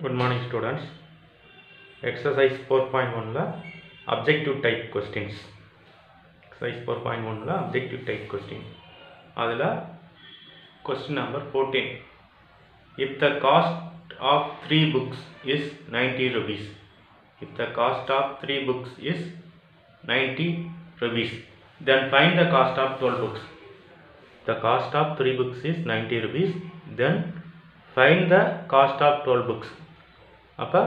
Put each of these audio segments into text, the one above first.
Good morning students. Exercise 4.1 la objective type questions. Exercise 4.1 la objective type question. Adula question number 14. If the cost of 3 books is 90 rupees. If the cost of 3 books is 90 rupees, then find the cost of 12 books. The cost of 3 books is 90 rupees. Then find the cost of 12 books. அப்போ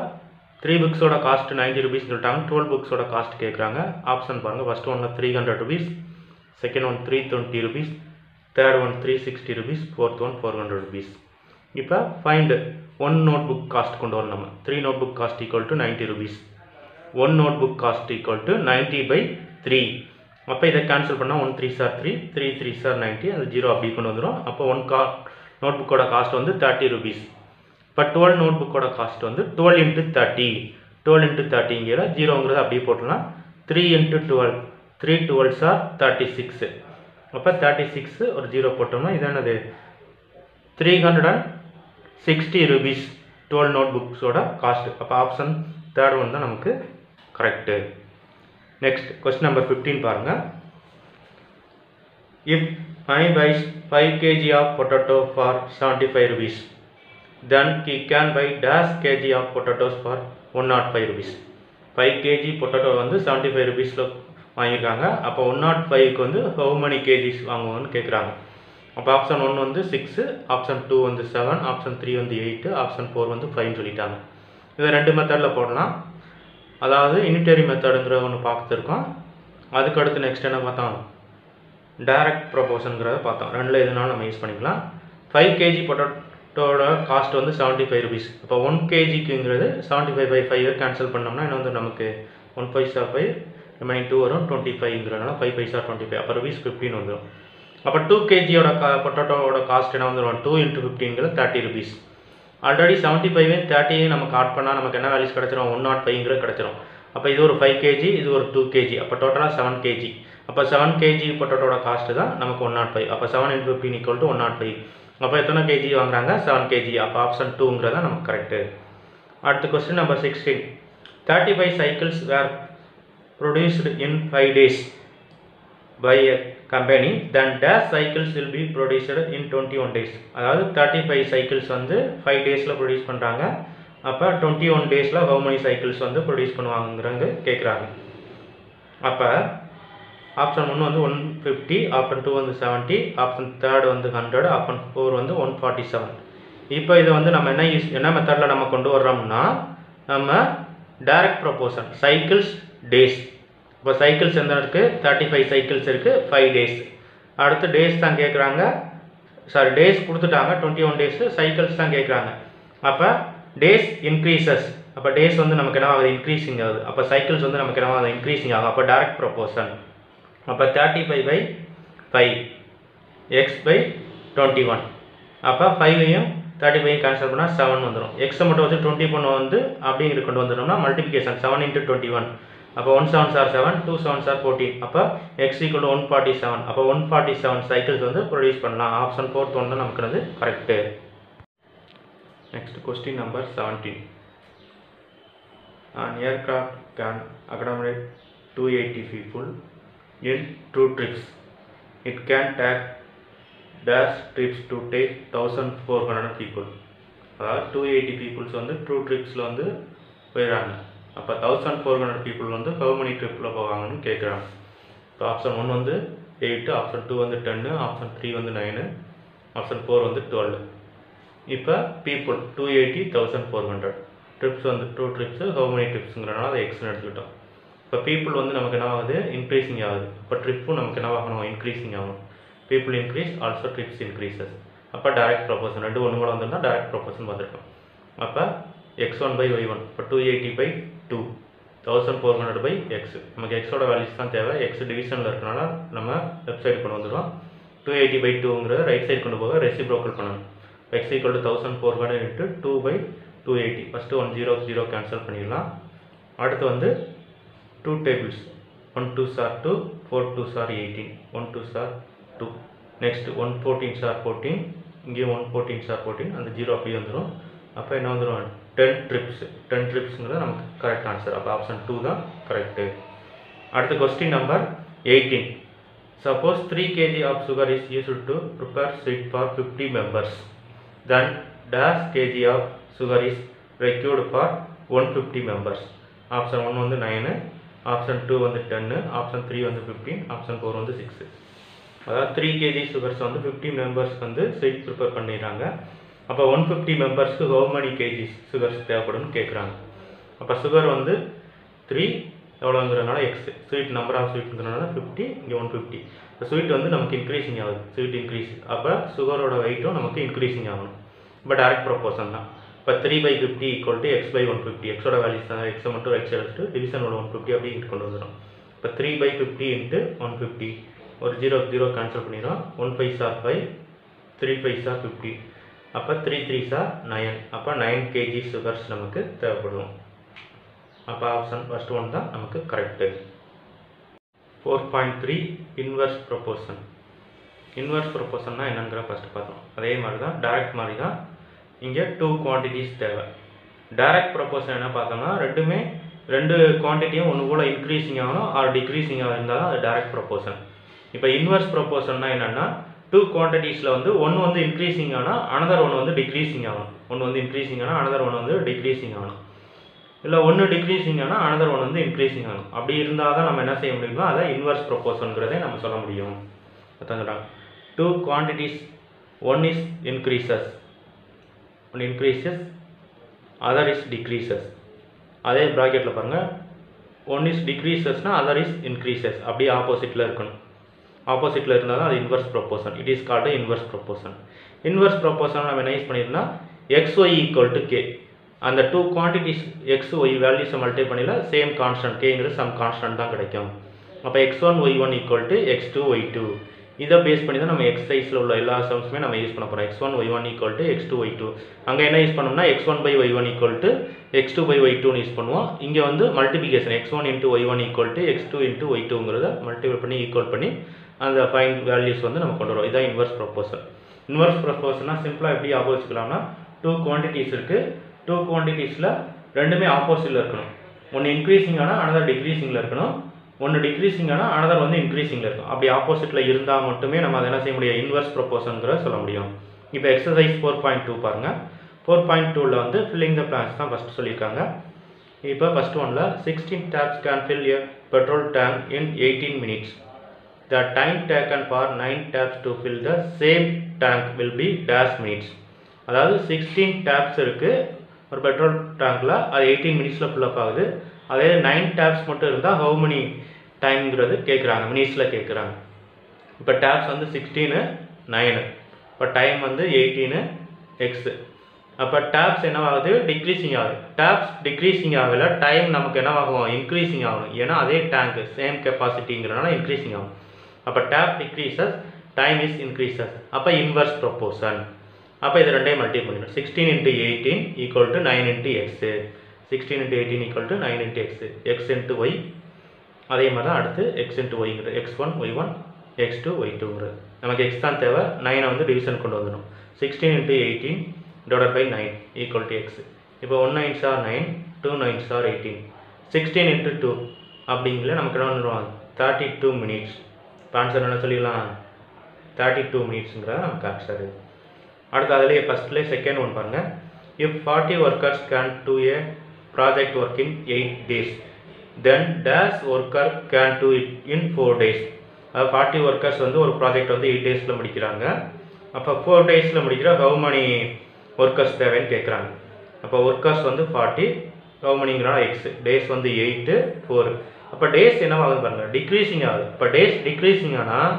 3 புக்ஸோட cost 90 rupees சொல்லிட்டாங்க. 12 புக்ஸோட cost கேட்குறாங்க. Option பாருங்கள். First ஒன்ல 300 rupees, second one 320 rupees, third one 360 rupees, fourth one 400 rupees. இப்போ find one notebook cost கொண்டு வரணும். நம்ம 3 notebook cost equal to 90 rupees. 1 notebook cost equal to 90/3. அப்போ இதை கேன்சல் பண்ணால் 1 3 சார் 3, 3 3 சார் 90, அது 0 அப்படி கொண்டு வந்துடும். அப்போ ஒன் நோட் புக்கோட காஸ்ட் வந்து 30 ருபீஸ். இப்போ 12 நோட் புக்கோட காஸ்ட் வந்து 12 × 30. 12 × 30ங்கிற 0ங்கிறது அப்படியே போட்டலாம். 3 × 12, 3 12s are 36. அப்போ 36 ஒரு 0 போட்டோம்னா இது என்னது 360 ருபீஸ் 12 நோட் புக்ஸோட காஸ்ட். அப்போ ஆப்ஷன் தேர்ட் ஒன் தான் நமக்கு கரெக்டு. நெக்ஸ்ட் கொஸ்டின் நம்பர் 15 பாருங்கள். If Hani buys 5 kg of potato for 75 rupees, then he can buy dash kg of potatoes for 105 rupees. 5 kg potato வந்து 75 rupeesல வாங்கியிருக்காங்க. அப்போ 105க்கு வந்து how many kgs வாங்குவாங்கன்னு கேட்குறாங்க. அப்போ ஆப்ஷன் 1 வந்து 6, ஆப்ஷன் 2 வந்து 7, ஆப்ஷன் 3 வந்து 8, ஆப்ஷன் 4 வந்து 5 சொல்லிட்டாங்க. இதை ரெண்டு மெத்தடில் போடலாம். அதாவது யூனிட்டரி மெத்தடுங்கிற ஒன்று பார்த்துருக்கோம். அதுக்கு அடுத்து நெக்ஸ்ட் என்ன பார்த்தோம், டைரக்ட் ப்ரொபோர்ஷனுங்கிறத பார்த்தோம். ரெண்டில் எதுனாலும் நம்ம யூஸ் பண்ணிக்கலாம். 5 kg பொட்டேட்டோட காஸ்ட் வந்து 75 ருபீஸ். அப்போ 1 kgக்குங்கிறது 75/5 கேன்சல் பண்ணோம்னா என்ன வந்து நமக்கு 1 5 5, ரிமைனிங் 2 வரும், 25ங்கிறதுனால 5 5 25, அப்போ ருபீஸ் 15 வந்துடும். அப்போ 2 kgயோட பொட்டேட்டோட காஸ்ட் என்ன வந்துடும் 2 × 15ங்கிறது 30 ருபீஸ். ஆல்ரெடி 75 30 நமக்கு ஆட் பண்ணால் நமக்கு என்ன வேல்யூஸ் கிடச்சிரும் 105ங்கிறது கிடச்சிரும். அப்போ இது ஒரு 5 kg, இது ஒரு 2 kg, அப்போ டோட்டலாக 7 kg. அப்போ 7 kg பொட்டேட்டோட காஸ்ட்டு தான் நமக்கு 105. அப்போ 7 × 15 = 105. அப்போ எத்தனை கேஜி வாங்குறாங்க 7 kg. அப்போ ஆப்ஷன் 2ங்கிறதா நமக்கு கரெக்டு. அடுத்த question number 16. 35 cycles were produced in 5 days by a company, then dash cycles will be produced in 21 days. அதாவது 35 cycles வந்து 5 daysல ப்ரொடியூஸ் பண்ணுறாங்க. அப்போ 21 daysல how many cycles வந்து ப்ரொடியூஸ் பண்ணுவாங்கிறது கேட்குறாங்க. அப்போ ஆப்ஷன் 1 வந்து 150, ஆப்ஷன் 2 வந்து 70, ஆப்ஷன் 3 வந்து 100, ஆப்ஷன் 4 வந்து 147. இப்போ இதை வந்து நம்ம என்ன மெத்தடில் நம்ம கொண்டு வர்றோம்னா நம்ம டைரக்ட் ப்ரொபோர்ஷன் சைக்கிள்ஸ் டேஸ். இப்போ சைக்கிள்ஸ் எந்த இருக்குது 35 சைக்கிள்ஸ் இருக்குது 5 days. அடுத்து டேஸ் தான் கேட்குறாங்க, சாரி டேஸ் கொடுத்துட்டாங்க 21 days, சைக்கிள்ஸ் தான் கேட்குறாங்க. அப்போ டேஸ் இன்க்ரீசஸ். அப்போ டேஸ் வந்து நமக்கு என்ன ஆகுது இன்க்ரீஸிங் ஆகுது. அப்போ சைக்கிள்ஸ் வந்து நமக்கு என்ன ஆகுது இன்க்ரீஸிங் ஆகும். அப்போ டைரக்ட் ப்ரொபோர்ஷன். அப்போ 35/5 x/21. அப்போ 5ஐயும் 35ஐயும் கேன்சல் பண்ணால் 7 வந்துடும். எக்ஸை மட்டும் வச்சு 21 வந்து அப்படிங்கிற கொண்டு வந்துட்டோம்னா மல்டிபிகேஷன் 7 × 21. அப்போ 1 7s are 7, 2 7s are 14. அப்போ x = 147. அப்போ 147 சைக்கிள்ஸ் வந்து ப்ரொடியூஸ் பண்ணலாம். ஆப்ஷன் 4 தான் நமக்கு வந்து correct. Next question number 17. An aircraft can accommodate 280 people in 2 trips. It can take dash trips to take 1400 people. அதாவது 280 peoples வந்து 2 tripsல வந்து போயிடறாங்க. அப்போ 1400 people வந்து how many tripல போவாங்கன்னு கேட்குறாங்க. இப்போ ஆப்ஷன் 1 வந்து 8, ஆப்ஷன் 2 வந்து 10, ஆப்ஷன் 3 வந்து 9, ஆப்ஷன் 4 வந்து 12. இப்போ people 280 1400 ட்ரிப்ஸ் வந்து 2 trips, how many tripsங்கிறனால அதை எக்ஸ்னு எடுத்துக்கிட்டோம். இப்போ பீப்புள் வந்து நமக்கு என்ன ஆகுது இன்க்ரீஸிங் ஆகுது. இப்போ ட்ரிப்பும் நமக்கு என்ன ஆகணும் இன்க்ரீஸிங் ஆகணும். People increase also trips increases. அப்போ டைரக்ட் ப்ரொபோர்ஷன் ரெண்டு ஒன்று கூட வந்துருந்தால் டைரக்ட் ப்ரொபோர்ஷன் பார்த்துருக்கோம். அப்போ x1/y1. இப்போ 280/2, 1400/x. நமக்கு எக்ஸோட வேல்யூஸ் தான் தேவை. எக்ஸ் டிவிஷனில் இருக்கனால நம்ம லெஃப்ட் சைடு கொண்டு வந்துடுவோம். 280/2ங்கிறத ரைட் சைடு கொண்டு போக ரெசிப்ரோக்கல் பண்ணணும். x = 1400 × 2/280. ஃபஸ்ட்டு 1 0 0 கேன்சல் பண்ணிடலாம். அடுத்து வந்து 2 tables, 1 2s are 2, 4 2s are 18, 1 2s are 2. Next 1 14s are 14, இங்கே 1 14s are 14, அந்த 0 அப்படியே வந்துடும். அப்போ என்ன வந்துடும் 10 trips. 10 tripsங்கிறது நமக்கு கரெக்ட் ஆன்சர். அப்போ ஆப்ஷன் 2 தான் கரெக்ட். அடுத்த question number 18. Suppose 3 kg of sugar is used to prepare sweet for 50 members. Then dash kg of sugar is required for 150 members. Option 1 வந்து 9, option 2 வந்து 10, option 3 வந்து 15, option 4 வந்து 6. அதாவது 3 kg sugars வந்து 50 members வந்து sweet prepare பண்ணிடுறாங்க. அப்போ 150 மெம்பர்ஸ்க்கு how many kgs சுகர்ஸ் தேவைப்படும்னு கேட்குறாங்க. அப்போ சுகர் வந்து 3 எவ்வளோங்கிறதுனால எக்ஸ், ஸ்வீட் நம்பர் ஆஃப் ஸ்வீட்ங்கிறதுனால 50, இங்கே 150. இப்போ ஸ்வீட் வந்து நமக்கு இன்க்ரீஸிங் ஆகுது, ஸ்வீட் இன்க்ரீஸ், அப்போ சுகரோட வெயிட்டும் நமக்கு இன்க்ரீஸிங் ஆகணும். இப்போ டைரக்ட் ப்ரொபோர்ஷன் தான். இப்போ 3/50 = x/150. எக்ஸோட வேல்யூஸ் தான், எக்ஸை மட்டும் எக்ஸ் எடுத்துட்டு டிவிஷனோட 150 அப்படி கொண்டு வந்துடும். இப்போ 3/50 × 150, ஒரு 0 0 கேன்சல் பண்ணிடும். 1 5s are 5, 3 5s are 50. அப்போ 3 3s are 9. அப்போ 9 kg சுகர்ஸ் நமக்கு தேவைப்படும். அப்போ ஆப்ஷன் ஃபர்ஸ்ட் ஒன் தான் நமக்கு கரெக்டு. 4.3 inverse proportion. இன்வர்ஸ் ப்ரொபோர்ஷன்னா என்னங்கிற ஃபஸ்ட்டு பார்த்தோம். அதே மாதிரி தான் டைரக்ட் மாதிரி தான் இங்கே 2 குவான்டிட்டிஸ் தேவை. டைரக்ட் ப்ரொபோர்ஷன் என்ன பார்த்தோம்னா ரெண்டு குவான்டிட்டியும் ஒன்று போல் இன்க்ரீஸிங் ஆகணும் ஆர் டிக்ரீஸிங் இருந்தால் தான் அது டைரக்ட் ப்ரொபோர்ஷன். இப்போ இன்வர்ஸ் ப்ரொபோர்ஷன்னா என்னென்னா 2 குவான்டிட்டிஸில் வந்து ஒன்று வந்து இன்க்ரீஸிங் ஆனால் அனதர் ஒன்று வந்து டிக்ரீஸிங் ஆகணும். ஒன்று வந்து இன்க்ரீஸிங் ஆனால் அனதர் ஒன்று வந்து டிக்ரீஸிங் ஆகணும். இல்லை ஒன்று டிக்ரீஸிங் ஆனால் அனதர் ஒன்று வந்து இன்க்ரீஸிங் ஆகணும். அப்படி இருந்தால் தான் நம்ம என்ன செய்ய முடியுமோ அதை இன்வர்ஸ் ப்ரொபோர்ஷன்கிறதே நம்ம சொல்ல முடியும். அதான் 2 quantities, one is increases, one increases, other is decreases. அதே ப்ராக்கெட்டில் பாருங்கள், ஒன் இஸ் டிக்ரீசஸ்னால் அதர் இஸ் இன்க்ரீசஸ், அப்படியே ஆப்போசிட்டில் இருக்கணும். ஆப்போசிட்டில் இருந்தால் தான் அது inverse proportion. It is called inverse proportion. Inverse proportion நம்ம என்ன யூஸ் பண்ணியிருந்தா xy = k. அந்த 2 குவான்டிட்டிஸ் xy வேல்யூஸை மல்டிப்ளை பண்ணில சேம் கான்ஸ்டன்ட் கேங்கிறது சம் கான்ஸ்டன்ட் தான் கிடைக்கும். அப்போ x1 y1 = x2 y2. இதை பேஸ் பண்ணி தான் நம்ம எக்ஸசைஸில் உள்ள எல்லா சம்ஸுமே நம்ம யூஸ் பண்ண போகிறோம். x1 y1 = x2 y2. அங்கே என்ன யூஸ் பண்ணோம்னா x1/y1 = x2/y2ன்னு யூஸ் பண்ணுவோம். இங்கே வந்து மல்டிபிகேஷன் x1 × y1 = x2 × y2ங்கிறத மல்டிபிள் பண்ணி ஈக்குவல் பண்ணி அந்த ஃபைன் வேல்யூஸ் வந்து நம்ம கொண்டு வரோம். இதான் இன்வர்ஸ் ப்ரொபோர்ஷன். இன்வர்ஸ் ப்ரொபோர்ஷன்னா சிம்பிளாக எப்படி ஆப்போசிட்லாம்னா 2 குவான்டிட்டிஸ் இருக்குது. 2 குவான்டிட்டிஸில் ரெண்டுமே ஆப்போசிட்டில் இருக்கணும். ஒன்று இன்க்ரீஸிங் ஆனால் அனதர் டிக்ரீஸிங்கில் இருக்கணும். ஒன்று டிக்ரீஸிங் ஆனால் அனதர் வந்து இன்க்ரீஸிங்கில் இருக்கும். அப்படி ஆப்போசிட்டில் இருந்தால் மட்டுமே நம்ம அதை என்ன செய்ய முடியும், இன்வர்ஸ் ப்ரொபோர்ஷன்கிற சொல்ல முடியும். இப்போ எக்ஸசைஸ் 4.2 பாருங்கள். 4.2ல் வந்து ஃபில்லிங் த பிளான்ஸ் தான் ஃபஸ்ட்டு சொல்லியிருக்காங்க. இப்போ ஃபஸ்ட் ஒன்ல 16 taps can fill a petrol tank in 18 minutes. The time taken for 9 taps to fill the same tank will be dash minutes. அதாவது 16 taps இருக்குது ஒரு பெட்ரோல் டேங்கில், அது 18 மினிட்ஸில் ஃபில்லப் ஆகுது. அதே 9 taps மட்டும் இருந்தால் how many டைம்ங்கிறது கேட்குறாங்க, மினிட்ஸில் கேட்குறாங்க. இப்போ டேப்ஸ் வந்து 16, 9. இப்போ டைம் வந்து 18, எக்ஸு. அப்போ டேப்ஸ் என்னவாகுது, டிக்ரீஸிங் ஆகுது. டேப்ஸ் டிக்ரீஸிங் ஆகலை, டைம் நமக்கு என்னவாகும், இன்க்ரீஸிங் ஆகணும். ஏன்னா அதே டேங்க் சேம் கெப்பாசிட்டிங்கிறனால இன்க்ரீஸிங் ஆகும். அப்போ tap decreases, time is increases. அப்போ இன்வர்ஸ் ப்ரொபோர்ஷன். அப்போ இது ரெண்டையும் மல்டிபிள் பண்ணிடும். 16 × 18 = 9 × x. 16 × 18 = 9 × x. x × y. அதே மாதிரி தான் அடுத்து x × y x1 y1 x2 y2. நமக்கு x தான் தேவை. 9 வந்து டிவிஷன் கொண்டு வந்துடும். 16 × 18 / 9 = x. இப்போ 1 9s are 9, 2 9s are 18. 16 × 2 அப்படிங்கிற நமக்கு என்ன வந்துடுவாங்க, 32 minutes. இப்போ ஆன்சர் என்ன சொல்லிடலாம், 32 மினிட்ஸுங்கிறத நமக்கு ஆன்சரு. அடுத்து அதிலே ஃபஸ்ட்லேயே செகண்ட் ஒன் பாருங்கள். If 40 workers can do a project work in 8 days, then dash worker can do it in 4 days. அதாவது 40 workers வந்து ஒரு ப்ராஜெக்ட் வந்து 8 daysல முடிக்கிறாங்க. அப்போ 4 daysல முடிக்கிற how many workers தேவைன்னு கேட்குறாங்க. அப்போ ஒர்க்கர்ஸ் வந்து 40, how manyங்கிறனால எக்ஸ், டேஸ் வந்து 8, 4. அப்போ டேஸ் என்னவாகுது பாருங்கள், டிக்ரீஸிங் ஆகுது. இப்போ டேஸ் டிக்ரீஸிங் ஆனால்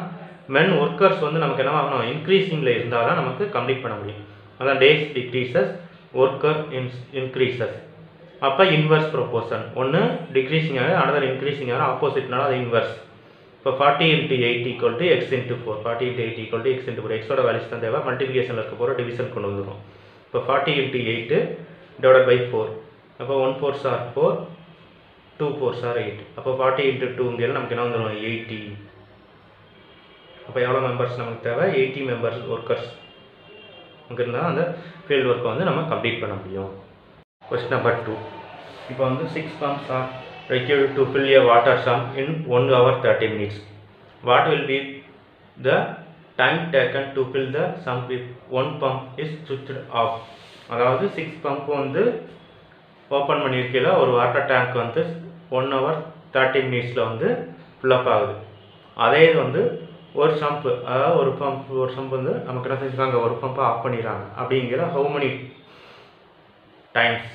மென் ஒர்க்கர்ஸ் வந்து நமக்கு என்னவாகணும், இன்க்ரீஸிங்கில் இருந்தால் தான் நமக்கு கம்ப்ளீட் பண்ண முடியும். அதான் டேஸ் டிக்ரீசஸ், ஒர்க்கர் இன்க்ரீசஸ். அப்போ இன்வர்ஸ் ப்ரொபோர்ஷன். ஒன்று டிக்ரீஸிங் ஆகுது, அனதர் இன்க்ரீஸிங் ஆகுது, ஆப்போசிட்னால அது இன்வர்ஸ். இப்போ 40 × 8 = x × 4. 40 × 8 = x × 4. எக்ஸோட வேல்யூஸ் தான் தேவை. மல்டிபிகேஷனில் இருக்க போகிற டிவிஷன் கொண்டு வந்துடும். இப்போ 40 × 8 / 4. அப்போ 1 4s are 4, 2 4s are 8. அப்போ 40 × 2 நமக்கு என்ன வந்துடும், 80. அப்போ எவ்வளோ மெம்பர்ஸ் நமக்கு தேவை, 80 மெம்பர்ஸ் ஒர்க்கர்ஸ் நமக்கு இருந்தால் அந்த ஃபீல்டு ஒர்க்கை வந்து நம்ம கம்ப்ளீட் பண்ண முடியும். Question number 2. இப்போ வந்து 6 pumps are required to fill a water sump in 1 hour 30 minutes. What will be the time taken to fill the sump if one pump is switched off? அதாவது 6 pump வந்து open பண்ணியிருக்கையில் ஒரு water tank வந்து 1 hour 30 minutesல வந்து fill up ஆகுது. அதே இது வந்து ஒரு சம்ப், அதாவது ஒரு சம்ப் வந்து நமக்கு என்ன செஞ்சுருக்காங்க, ஒரு பம்பை ஆஃப் பண்ணிடுறாங்க. அப்படிங்கிற ஹவு many டைம்ஸ்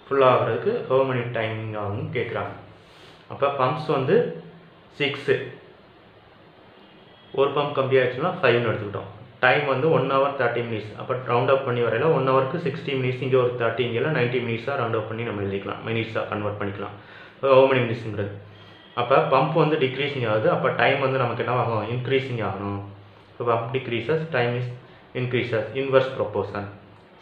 ஃபுல் ஆகிறதுக்கு ஹவு many டைமிங் ஆகும்னு கேட்குறாங்க. அப்போ பம்ப்ஸ் வந்து 6, ஒரு பம்ப் கம்மி ஆகிடுச்சுன்னா 5ன்னு எடுத்துக்கிட்டோம். டைம் வந்து 1 hour 30 minutes. அப்போ ரவுண்ட் அப் பண்ணி வரையில் 1 ஹவருக்கு 60 minutes, இங்கே ஒரு 30, இங்கே 90 minutes ரவுண்ட் அப் பண்ணி நம்ம எழுதிக்கலாம், மினிட்ஸாக கன்வெர்ட் பண்ணிக்கலாம். How many minutesங்கிறது. அப்போ பம்ப் வந்து டிக்ரீஸிங் ஆகுது, அப்போ டைம் வந்து நமக்கு என்ன ஆகும், இன்க்ரீஸிங் ஆகணும். இப்போ pump decreases, time is increases, inverse proportion.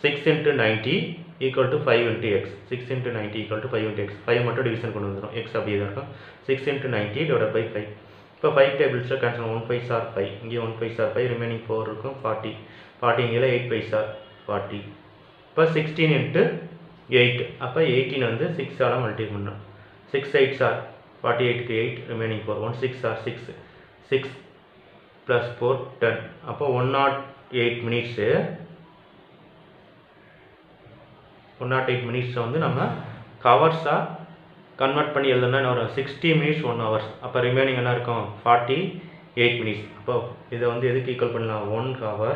6 × 90 = 5 × x. 6 × 90 = 5 × x. 5 மட்டும் டிவிஷன் கொண்டு வந்துடும், x அப்படியே தான் இருக்கும். 6 × 90 / 5. இப்போ 5 டேபிள்ஸில் கேன்சல், 1 5s are 5, இங்கே 1 5s are 5, ரிமைனிங் 4 இருக்கும், 40. 40 இங்கே 8 5s are 40. இப்போ 16 × 8, அப்போ 18 வந்து 6ஆல் மல்டிப்ளை பண்ணணும். 6 8s are 48க்கு 8, ரிமைனிங் 4. 1 6 are 6, 6 + 4 10. அப்போ 108 மினிட்ஸு. 108 மினிட்ஸை வந்து நம்ம ஹவர்ஸாக கன்வெர்ட் பண்ணி எழுதுனா என்ன வரும், 60 minutes 1 hour. அப்போ ரிமைனிங் என்ன இருக்கும், 48 minutes. அப்போ இதை வந்து எதுக்கு ஈக்குவல் பண்ணலாம், 1 hour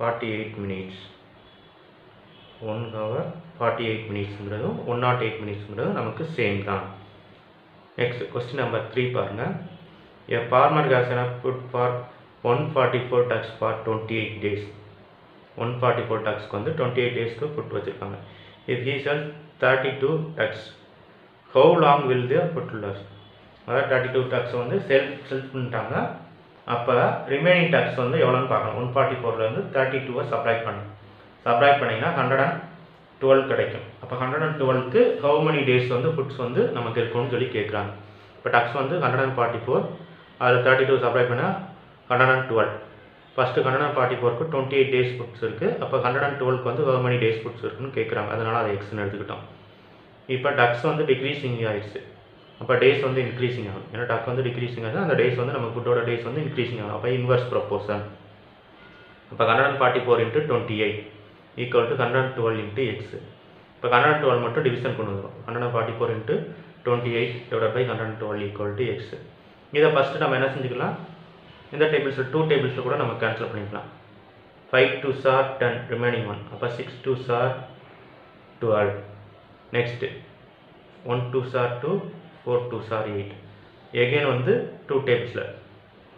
48 minutes. 1 hour 48 minutesங்கிறதும் 108 minutesங்கிறதும் நமக்கு சேம் தான். நெக்ஸ்ட் கொஸ்டின் நம்பர் 3 பாருங்கள். A farmer has enough food for 144 ducks for 28 days. 144 ducksக்கு வந்து 28 daysக்கு ஃபுட் வச்சுருக்காங்க. If he sells 32 ducks, how long will the food last? அதாவது 32 ducks வந்து செல் பண்ணிட்டாங்க. அப்போ ரிமைனிங் டக்ஸ் வந்து எவ்வளோன்னு பார்க்கணும். 144லேருந்து 32வை சப்ராக்ட் பண்ணணும். சப்ராக்ட் பண்ணிங்கன்னா 112 கிடைக்கும். அப்போ 112க்கு ஹவு many days வந்து ஃபுட்ஸ் வந்து நமக்கு இருக்கும்னு சொல்லி கேட்குறாங்க. இப்போ டக்ஸ் வந்து 144, அதில் 32 சப்ராக்ட் பண்ணால் 112. ஃபஸ்ட்டு 144க்கு 28 days ஃபுட்ஸ் இருக்குது. அப்போ 112க்கு வந்து ஹவு many days ஃபுட்ஸ் இருக்குன்னு கேட்குறாங்க. அதனால் அதை எக்ஸ்ன்னு எடுத்துக்கிட்டோம். இப்போ டக்ஸ் வந்து டிக்ரீஸிங் ஆகிடுச்சு, அப்போ டேஸ் வந்து இன்க்ரீஸிங் ஆகும். ஏன்னா டக் வந்து டிக்ரீஸிங் ஆகுது, அந்த டேஸ் வந்து நம்ம ஃபுட்டோட டேஸ் வந்து இன்க்ரீஸிங் ஆகும். அப்போ இன்வர்ஸ் ப்ரொப்போர்ஷன். இப்போ 144 × 28 = 112 × x. இப்போ 112 மட்டும் டிவிஷன் கொண்டு வந்துடும். 144 × 28 / 112 = x. இதை ஃபஸ்ட்டு நம்ம என்ன செஞ்சுக்கலாம், இந்த டேபிள்ஸில் 2 டேபிள்ஸில் கூட நம்ம கேன்சல் பண்ணிக்கலாம். 5 2s are 10, ரிமைனிங் 1. அப்போ 6 2s are 12. Next 1 2s are 2, 4 2s are 8. Again வந்து 2 டேபிள்ஸில்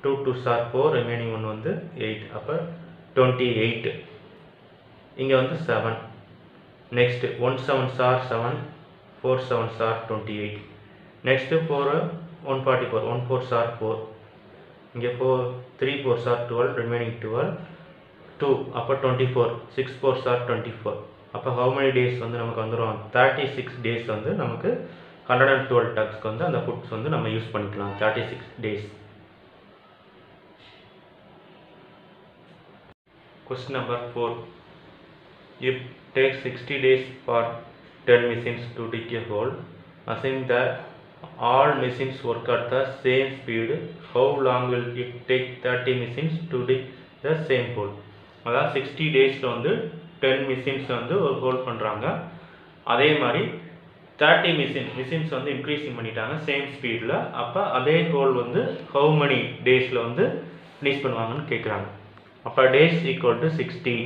2 2s are 4, ரிமைனிங் 1 வந்து 8. அப்போ 28. இங்கே வந்து 7. Next 1 7s are 7, 4 7s are 28. Next 4 144, 1 4s are 4. இங்கே 3 4s are 12, ரிமைனிங் 12. 2 அப்போ 24, 6 4s are 24. அப்போ ஹவு many days வந்து நமக்கு வந்துடும், 36 days வந்து நமக்கு 112 டக்ஸ்க்கு வந்து அந்த ஃபுட்ஸ் வந்து நம்ம யூஸ் பண்ணிக்கலாம். 36 days. Question number 4. If takes 60 days for 10 machines to dig a hole, assume that all machines work at the same speed, how long will it take 30 machines to dig the same hole? அதாவது 60 டேஸில் வந்து 10 machines வந்து ஒரு whole பண்ணுறாங்க. அதே மாதிரி 30 machines வந்து increasing பண்ணிட்டாங்க சேம் ஸ்பீடில். அப்போ அதே ஹோல் வந்து ஹவு many டேஸில் வந்து ஃபினிஷ் பண்ணுவாங்கன்னு கேட்குறாங்க. அப்போ டேஸ் = 60.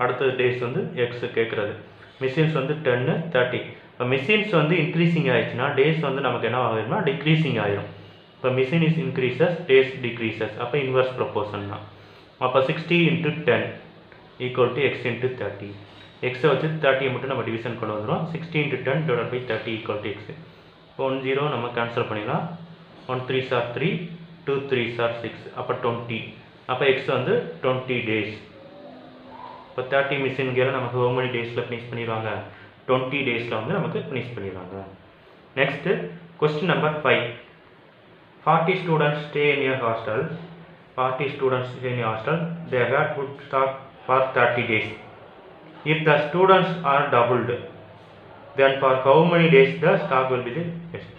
அடுத்தது டேஸ் வந்து எக்ஸ் கேட்குறது. மிஷின்ஸ் வந்து 10 30. இப்போ மிஷின்ஸ் வந்து இன்க்ரீஸிங் ஆகிடுச்சுன்னா டேஸ் வந்து நமக்கு என்ன ஆகிடும்னா டிக்ரீஸிங் ஆகிடும். இப்போ machine is increases, days decreases. அப்போ இன்வர்ஸ் ப்ரொப்போர்ஷன் தான். அப்போ 60 × 10 = x × 30. எக்ஸை வச்சு 30 மட்டும் நம்ம டிவிஷன் கொண்டு வந்துடும். 60 × 10 / 30 = x. இப்போ 1 0 நம்ம கேன்சல் பண்ணிடலாம். 1 3s are 3, 2 3s are 6. அப்போ 20. அப்போ எக்ஸ் வந்து 20 days. இப்போ 30 மிஷின்களை நமக்கு ஹவு many டேஸில் ஃபினிஷ் பண்ணிடுவாங்க, 20 டேஸில் வந்து நமக்கு ஃபினிஷ் பண்ணிடுவாங்க. Next question number 5. 40 students stay in a hostel. 40 students stay in a hostel. They had food stock for 30 days. If the students are doubled, then for how many days the stock will be the best?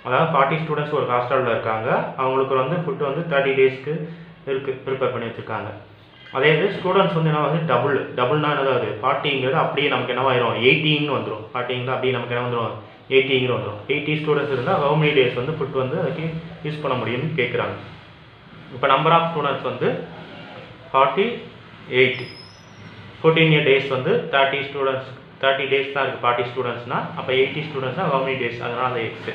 அதாவது 40 students ஒரு ஹாஸ்டலில் இருக்காங்க, அவங்களுக்கு வந்து food வந்து 30 டேஸ்க்கு prepare பண்ணி வச்சுருக்காங்க. அதே இது ஸ்டூடெண்ட்ஸ் வந்து என்ன வந்து டபுள்னா என்னது 40ங்கிறது அப்படியே நமக்கு என்னவாயிரும் 80ன்னு வந்துடும். 40ங்கிறது அப்படியே நமக்கு என்ன வந்துடும் 80ங்கிற வந்துடும். 80 ஸ்டூடெண்ட்ஸ் இருந்தால் ஹவு மெனி டேஸ் வந்து ஃபுட் வந்து அதுக்கு யூஸ் பண்ண முடியும்னு கேட்குறாங்க. இப்போ நம்பர் ஆஃப் ஸ்டூடெண்ட்ஸ் வந்து 48. 14 டேஸ் வந்து 30 டேஸ் தான் இருக்குது 40 ஸ்டூடெண்ட்ஸ்னால். அப்போ 80 ஸ்டூடெண்ட்ஸ்னால் ஹவு மெனி டேஸ், அதனால் அந்த எக்ஸு.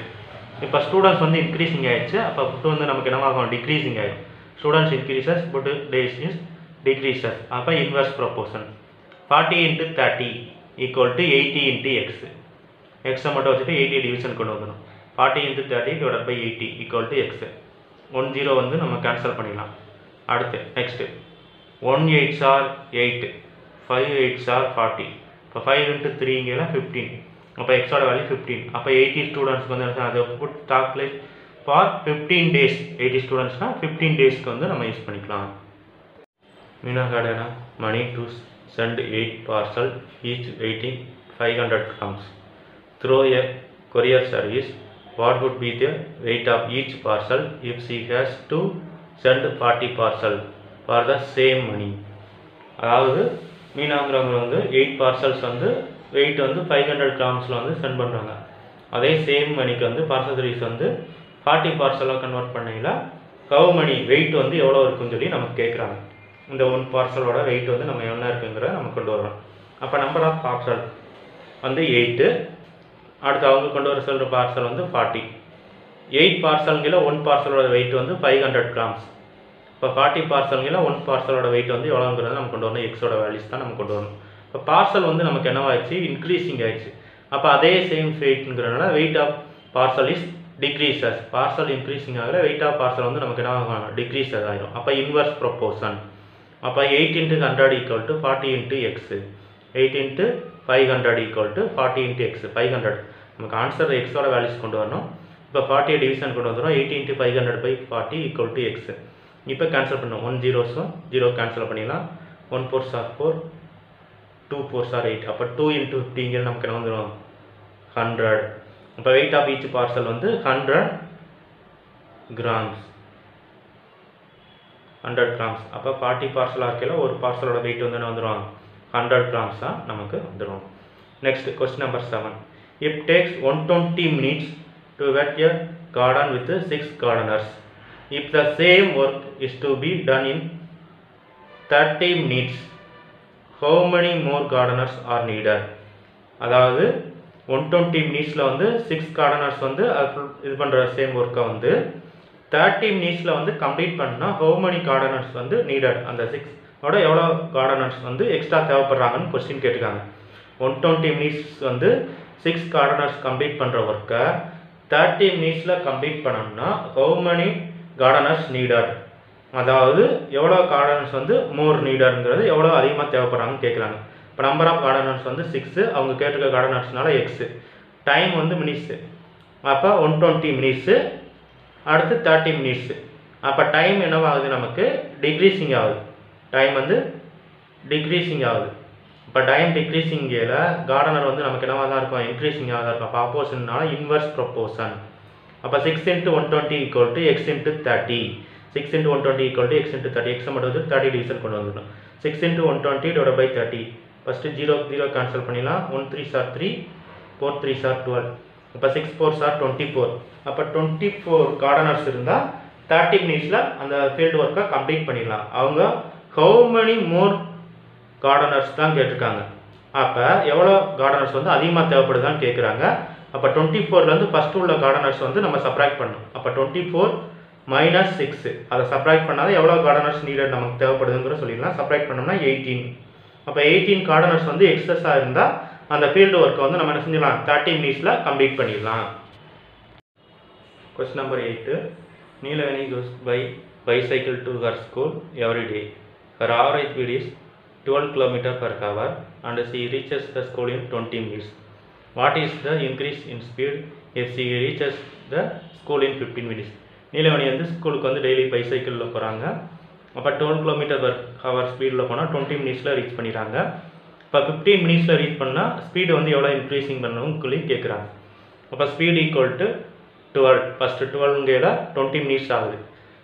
இப்போ ஸ்டூடெண்ட்ஸ் வந்து இன்க்ரீஸிங் ஆகிடுச்சு, அப்போ ஃபுட்டு வந்து நமக்கு என்னவாகும் டிக்ரீஸிங் ஆகிடும். Students increases food days is decreases. அப்போ இன்வெர்ஸ் ப்ரொபோர்ஷன் 40 × 30 = 80 × x. எக்ஸை மட்டும் வச்சுட்டு 80 டிவிஷன் கொண்டு வந்துடும். 40 × 30 / 80 = x. 10 வந்து நம்ம கேன்சல் பண்ணிடலாம். அடுத்து next 1 8s are 8, 5 8s are 40. இப்போ 5 × 3 15. அப்போ எக்ஸோட வேல்யூ 15. அப்போ 80 ஸ்டூடெண்ட்ஸ்க்கு வந்து அதை put stock place for 15 days. 80 ஸ்டூடெண்ட்ஸ்னால் 15 டேஸ்க்கு வந்து நம்ம யூஸ் பண்ணிக்கலாம். Meena had money to send 8 parcels, each weighing 500 grams. Through a courier service, what would be the weight of each parcel if she has to send 40 parcels for the same money? அதாவது மீனாங்கிறவங்க வந்து 8 parcels வந்து wait வந்து 500 கிராம்ஸில் வந்து send பண்ணுறாங்க. அதே same மணிக்கு வந்து parcel service வந்து 40 பார்சலாக கன்வெர்ட் பண்ணிங்களா ஹவு மணி வெயிட் வந்து எவ்வளோ இருக்குன்னு சொல்லி நமக்கு கேட்குறாங்க. இந்த 1 பார்சலோட வெயிட் வந்து நம்ம என்ன இருக்குங்கிறத நம்ம கொண்டு வரோம். அப்போ நம்பர் ஆஃப் பார்சல் வந்து 8. அடுத்து அவங்க கொண்டு வர சொல்கிற பார்சல் வந்து 40. 8 பார்சல்களில் 1 பார்சலோட வெயிட் வந்து 500 கிராம்ஸ். இப்போ 40 பார்சல்களில் 1 பார்சலோட வெயிட் வந்து எவ்வளோங்கிறத நம்ம கொண்டு வரணும். எக்ஸோட வேல்யூஸ் தான் நம்ம கொண்டு வரணும். இப்போ பார்சல் வந்து நமக்கு என்னவாகிடுச்சு இன்க்ரீஸிங் ஆகிடுச்சு. அப்போ அதே சேம் வெயிட்ங்கிறதுனால weight of parcel is decreases. Parcel increasing ஆகிற வெயிட் ஆஃப் பார்சல் வந்து நமக்கு என்ன ஆகும் டிக்ரீசஸ் ஆகிடும். அப்போ இன்வெர்ஸ் ப்ரொபோர்ஷன். அப்போ 8 × 100 = 40 × x. 8 × 500 = 40 × x. 500 நமக்கு ஆன்சர் எக்ஸோட வேல்யூஸ் கொண்டு வரணும். இப்போ 40 டிவிஷன் கொண்டு வந்துடும். 8 × 500/40 = x. இப்போ கேன்சல் பண்ணணும். 1 zeros 0 கேன்சல் பண்ணிடலாம். 1 4s are 4, 2 4s are 8. அப்போ 2 × 50 நமக்கு என்ன வந்துடும் 100. இப்போ வெயிட் ஆஃப் ஈச் பார்சல் வந்து 100 கிராம்ஸ். 100 கிராம்ஸ். அப்போ 40 பார்சலாக இருக்கையில் ஒரு பார்சலோட வெயிட் வந்து என்ன வந்துடும் 100 கிராம்ஸ் தான் நமக்கு வந்துடும். Next question number 7. It takes 120 minutes to wet a garden with 6 gardeners. If the same work is to be done in 30 minutes, how many more gardeners are needed? அதாவது 120 மினிட்ஸில் வந்து 6 gardeners வந்து இது பண்ணுற சேம் ஒர்க்கை வந்து 30 மினிட்ஸில் வந்து கம்ப்ளீட் பண்ணால் how many gardeners வந்து needed? அந்த 6ஓட எவ்வளோ gardeners வந்து எக்ஸ்ட்ரா தேவைப்படுறாங்கன்னு கொஸ்டின் கேட்டுருக்காங்க. 120 மினிட்ஸ் வந்து 6 gardeners கம்ப்ளீட் பண்ணுற ஒர்க்கை 30 மினிட்ஸில் கம்ப்ளீட் பண்ணோம்னா how many gardeners needed? அதாவது எவ்வளோ gardeners வந்து மோர் நீடர்ங்கிறது எவ்வளோ அதிகமாக தேவைப்படுறாங்கன்னு கேட்குறாங்க. இப்போ நம்பர் ஆஃப் gardeners வந்து 6, அவங்க கேட்டிருக்க gardenersனால எக்ஸு. டைம் வந்து மினிட்ஸு. அப்போ 120 மினிட்ஸு, அடுத்து 30 மினிட்ஸு. அப்போ டைம் என்னவாகுது நமக்கு டிக்ரீஸிங் ஆகுது. டைம் வந்து டிக்ரீஸிங் ஆகுது. இப்போ டைம் டிக்ரீஸிங்கில் கார்டனர் வந்து நமக்கு என்னவாக தான் இருக்கும் இன்க்ரீஸிங்காக தான் இருக்கும். அப்போ ஆப்போசிட்னால இன்வெர்ஸ் ப்ரொபோர்ஷன். அப்போ 6 × 120 = x × 30. 6 × 120 = x × 30. எக்ஸை மட்டும் வந்து 30 டிவிஷன் கொண்டு வந்துடணும். 6 × 120/30. ஃபஸ்ட்டு 0 கேன்சல் பண்ணிடலாம். 1 3s are 3, 4 3s are 12. இப்போ 6 4s are 24. அப்போ 24 gardeners இருந்தால் 30 மினிட்ஸில் அந்த ஃபீல்டு ஒர்க்கை கம்ப்ளீட் பண்ணிடலாம். அவங்க ஹவு மெனி மோர் gardeners தான் கேட்டிருக்காங்க. அப்போ எவ்வளோ gardeners வந்து அதிகமாக தேவைப்படுதான்னு கேட்குறாங்க. அப்போ 24லேருந்து ஃபஸ்ட்டு உள்ள gardeners வந்து நம்ம சப்ராக்ட் பண்ணணும். அப்போ 24 - 6 அதை சப்ராக்ட் பண்ணால் எவ்வளோ gardeners நீடட் நமக்கு தேவைப்படுதுங்கிற சொல்லிடலாம். சப்ராக்ட் பண்ணோம்னா 18. அப்போ 18 gardeners வந்து எக்ஸஸாக இருந்தால் அந்த ஃபீல்டு ஒர்க்கை வந்து நம்ம என்ன செஞ்சிடலாம் 30 மினிட்ஸில் கம்ப்ளீட் பண்ணிடலாம். Question number 8. Neelavani goes by bicycle to her school every day. Her average speed is 12 km/h and she reaches the school in 20 minutes. What is the increase in speed if she reaches the school in 15 minutes? நீலவணி வந்து ஸ்கூலுக்கு வந்து daily பைசைக்கிளில் போகிறாங்க. அப்போ 12 km/h ஸ்பீடில் போனால் 20 மினிட்ஸில் reach பண்ணிடுறாங்க. இப்போ 15 மினிட்ஸில் ரீச் பண்ணால் ஸ்பீடு வந்து எவ்வளோ இன்க்ரீஸிங் பண்ணணும்னு சொல்லி கேட்குறாங்க. அப்போ ஸ்பீடு ஈக்குவல் டு 12, ஃபஸ்ட்டு 12ங்கேல 20 மினிட்ஸ் ஆகுது.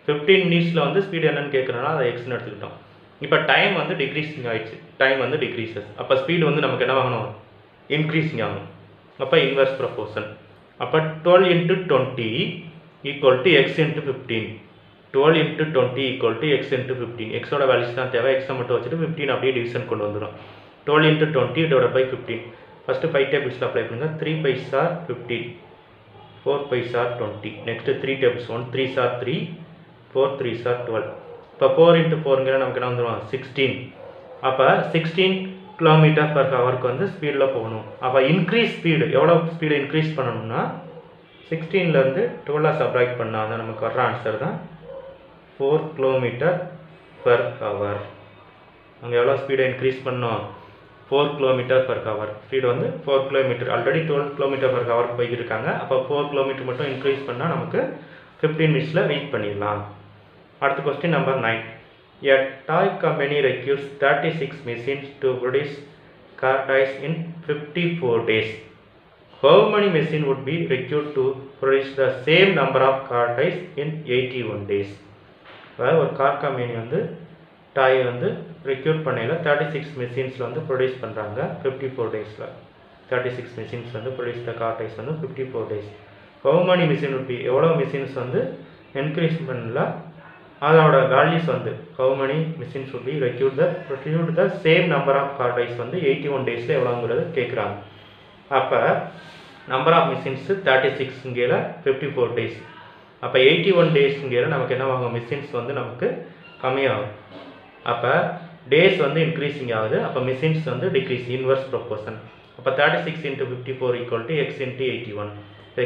15 மினிட்ஸில் வந்து ஸ்பீடு என்னன்னு கேட்குறனால அதை எக்ஸ்னு எடுத்துக்கிட்டோம். இப்போ டைம் வந்து டிக்ரீஸிங் ஆகிடுச்சு, டைம் வந்து டிக்ரீசஸ். அப்போ ஸ்பீடு வந்து நமக்கு என்ன ஆகணும், இன்க்ரீஸிங் ஆகணும். அப்போ இன்வெர்ஸ் ப்ரொபோர்ஷன். அப்போ 12 × 20 equal to X into 15. 12 × 20 equal to X into 15. எக்ஸோட வேல்யூஸ் தான் தேவை, எக்ஸை மட்டும் வச்சுட்டு 15 அப்படியே டிவிஷன் கொண்டு வந்துடும். 12 × 20 டிவைட் பை 15. ஃபஸ்ட்டு 5 டேபிள்ஸில் அப்ளை பண்ணுங்கள். 3 5s are 15, 4 5s are 20. Next 3 tables, 1 3s are 3, 4 3s are 12. இப்போ 4 × 4ங்கிற நமக்கு என்ன வந்துடும், 16. அப்போ 16 km/h வந்து ஸ்பீடில் போகணும். அப்போ இன்க்ரீஸ் ஸ்பீடு எவ்வளோ ஸ்பீடு இன்க்ரீஸ் பண்ணணும்னா 16லேருந்து 12 சப்ராக்ட் பண்ணால் தான் நமக்கு வர்ற ஆன்சர் தான் 4 km/h. அங்கே எவ்வளோ ஸ்பீடை இன்க்ரீஸ் பண்ணோம், 4 km/h. ஸ்பீடு வந்து 4 km, ஆல்ரெடி 12 km/h போய்கிட்டு இருக்காங்க. அப்போ 4 km மட்டும் இன்க்ரீஸ் பண்ணால் நமக்கு 15 மினிட்ஸில் ரீச் பண்ணிடலாம். அடுத்த question number 9. A toy company requires 36 machines to produce car toys in 54 days. How many machines would be required to produce the same number of car toys in 81 days? அதாவது ஒரு car company வந்து டாயை வந்து recruit பண்ணையில் 36 மிஷின்ஸில் வந்து produce பண்ணுறாங்க 54 டேஸில். 36 machines வந்து produce the car dies வந்து 54 days. How many machine would be, எவ்வளோ மிஷின்ஸ் வந்து இன்க்ரீஸ் பண்ணல அதோட வேல்யூஸ் வந்து how many machines would be required the same number of car toys வந்து 81 டேஸில் எவ்வளோங்கிறது கேட்குறாங்க. அப்போ நம்பர் ஆஃப் மிஷின்ஸ் 36ங்கேல 54 டேஸ். அப்போ 81 டேஸ்ங்கேல நமக்கு என்ன ஆகும், மிஷின்ஸ் வந்து நமக்கு கம்மியாகும். அப்போ டேஸ் வந்து இன்க்ரீஸிங் ஆகுது, அப்போ மிஷின்ஸ் வந்து டிக்ரீஸ், இன்வெர்ஸ் ப்ரொபோர்ஷன். அப்போ 36 × 54 ஈக்குவல் டு எக்ஸ் இன்ட்டு 81.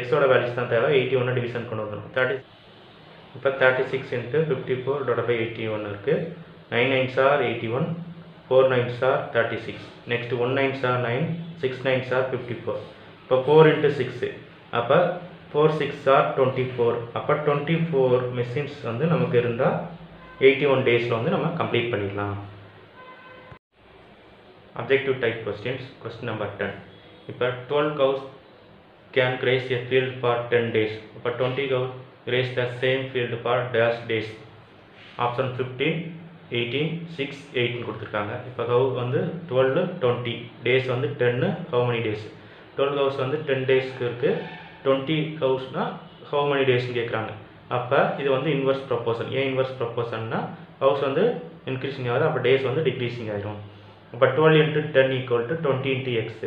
எக்ஸோட வேல்யூஸ் தான் தேவை, 81 டிவிஷன் கொண்டு வந்துடும். இப்போ 36 × 54 டிவைட் பை 81 இருக்குது. 9 9s are 81, 4 9s are 36. Next 1 9s are 9, 6 9s are 54. இப்போ 4 × 6, அப்போ 4 6s are 24. அப்போ 24 மிஷின்ஸ் வந்து நமக்கு இருந்தால் 81 டேஸில் வந்து நம்ம கம்ப்ளீட் பண்ணிடலாம். Objective type questions. Question number 10. இப்போ 12 cows can graze a field for 10 days. இப்போ 20 cows graze the same field for dash days. Option 15, 18, 6, 8 கொடுத்துருக்காங்க. இப்போ கவு வந்து 12, 20 டேஸ் வந்து 10. How many days? 12 cows வந்து 10 டேஸ்க்கு இருக்குது. 20 cowsனால் ஹவு many டேஸ்ன்னு கேட்குறாங்க. அப்போ இது வந்து இன்வெர்ஸ் ப்ரொபோர்ஷன். ஏன் இன்வெர்ஸ் ப்ரொபோர்ஷன்னா ஹவுஸ் வந்து இன்க்ரீஸிங் ஆகுது, அப்போ டேஸ் வந்து டிக்ரீஸிங் ஆகிடும். அப்போ 12 × 10 ஈக்குவல் டு 20 × எக்ஸ்.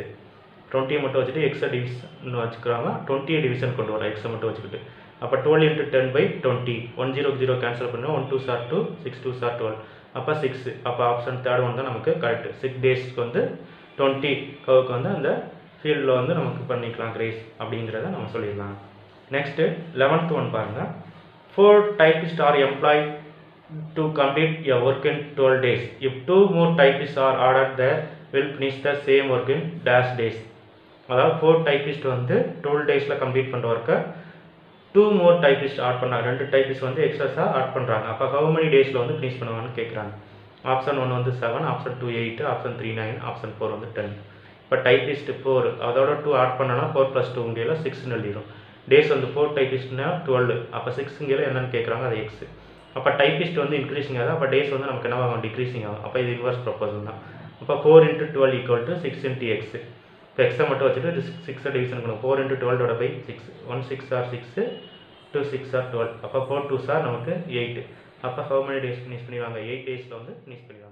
20 மட்டும் வச்சுட்டு எக்ஸை டிவிஷன் வச்சுக்கிறாங்க, 20 டிவிஷன் கொண்டு வரோம் எக்ஸை மட்டும் வச்சுக்கிட்டு. அப்போ 12 × 10/20. 1 0 0 கேன்சல் பண்ணுவோம். 1 2s are 2, 6 2s are 12. அப்போ 6. அப்போ ஆப்ஷன் தேர்ட் ஒன் தான் நமக்கு கரெக்ட். 6 டேஸ்க்கு வந்து 20 கவுக்கு வந்து அந்த ஃபீல்டில் வந்து நமக்கு பண்ணிக்கலாம் கிரேஸ் அப்படிங்கிறத நம்ம சொல்லிடலாம். நெக்ஸ்ட்டு 11th ஒன் பாருங்கள். 4 typists are employed to complete a work in 12 days. If 2 more typists are ordered, they will finish the same work in dash days. அதாவது 4 typists வந்து 12 டேஸில் கம்ப்ளீட் பண்ணுற ஒர்க்கை 2 more typists ஆட் பண்ணாங்க. 2 typists வந்து எக்ஸஸாக add பண்ணுறாங்க. அப்போ ஹவு many டேஸில் வந்து ஃபினிஷ் பண்ணுவாங்கன்னு கேட்குறாங்க. ஆப்ஷன் 1 வந்து 7, ஆப்ஷன் 2 8, ஆப்ஷன் 3 9, ஆப்ஷன் 4 வந்து 10. இப்போ டைப்பிஸ்ட் 4 அதோட 2 ஆட் பண்ணோன்னா 4 + 2ங்கேல 6ன்னு எழுதிடும். டேஸ் வந்து 4 டைப்பிஸ்ட்னா 12. அப்போ 6ங்கேல என்னென்னு கேட்குறாங்க, அது எக்ஸ். அப்போ டைப்பிஸ்ட் வந்து இன்க்ரீஸிங் ஆகுது, அப்போ டேஸ் வந்து நமக்கு என்ன ஆகும், டிக்ரீஸிங் ஆகும். அப்போ இது இன்வெர்ஸ் ப்ரொபோர்ஷன் தான். அப்போ 4 × 12 ஈக்குவல் டு 6 × எக்ஸ். இப்போ எக்ஸை மட்டும் வச்சுட்டு 6 டிவிஷன் பண்ணுவோம். 4 × 12 / 6. 1 6 are 6, 2 6 are 12. அப்போ 4 2s are நமக்கு 8. அப்போ ஹவு many டேஸ் ஃபினிஷ் பண்ணிடுவாங்க, 8 டேஸில் வந்து ஃபினிஷ் பண்ணிடுவாங்க.